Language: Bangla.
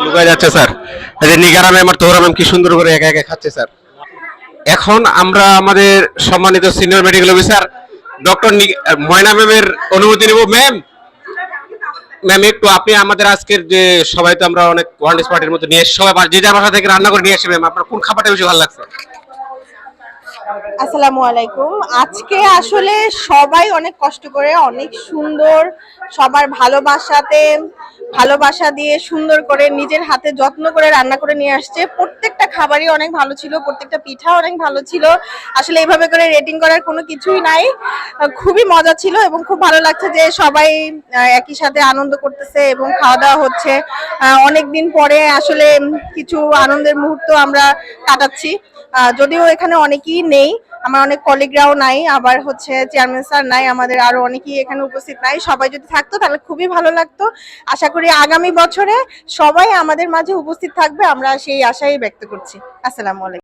লুকায় যাচ্ছে স্যার। এই যে নিগারা ম্যাম আর তোহরা ম্যাম কি সুন্দর করে একা একা খাচ্ছে স্যার। এখন আমরা আমাদের সম্মানিত সিনিয়র মেডিকেল অফিসার ডক্টর ময়না ম্যামের অনুমতি নেব। ম্যাম, ম্যাম একটু আপনি আমাদের আজকের যে সবাই তো আমরা অনেক ওয়ান পার্টির মধ্যে নিয়ে এসে সবাই যে যার বাসা থেকে রান্না করে নিয়ে আসে, ম্যাম আপনার কোন খাবারটা বেশি ভালো লাগছে? আসসালামু আলাইকুম। আজকে আসলে সবাই অনেক কষ্ট করে অনেক সুন্দর সবার ভালোবাসা দিয়ে সুন্দর করে নিজের হাতে যত্ন করে রান্না করে নিয়ে আসছে। প্রত্যেকটা খাবারই অনেক ভালো ছিল, প্রত্যেকটা পিঠা অনেক ভালো ছিল। আসলে এইভাবে করে রেটিং করার কোনো কিছুই নাই। খুবই মজা ছিল এবং খুব ভালো লাগছে যে সবাই একই সাথে আনন্দ করতেছে এবং খাওয়া দাওয়া হচ্ছে। অনেক দিন পরে আসলে কিছু আনন্দের মুহূর্ত আমরা কাটাচ্ছি। যদিও এখানে অনেকেই নেই, আমার অনেক কলিগরাও নাই, আবার হচ্ছে চেয়ারম্যান স্যার নাই, আমাদের আরো অনেকেই এখানে উপস্থিত নাই। সবাই যদি থাকতো তাহলে খুবই ভালো লাগতো। আশা করি আগামী বছরে সবাই আমাদের মাঝে উপস্থিত থাকবে, আমরা সেই আশাই ব্যক্ত করছি। আসসালামু আলাইকুম।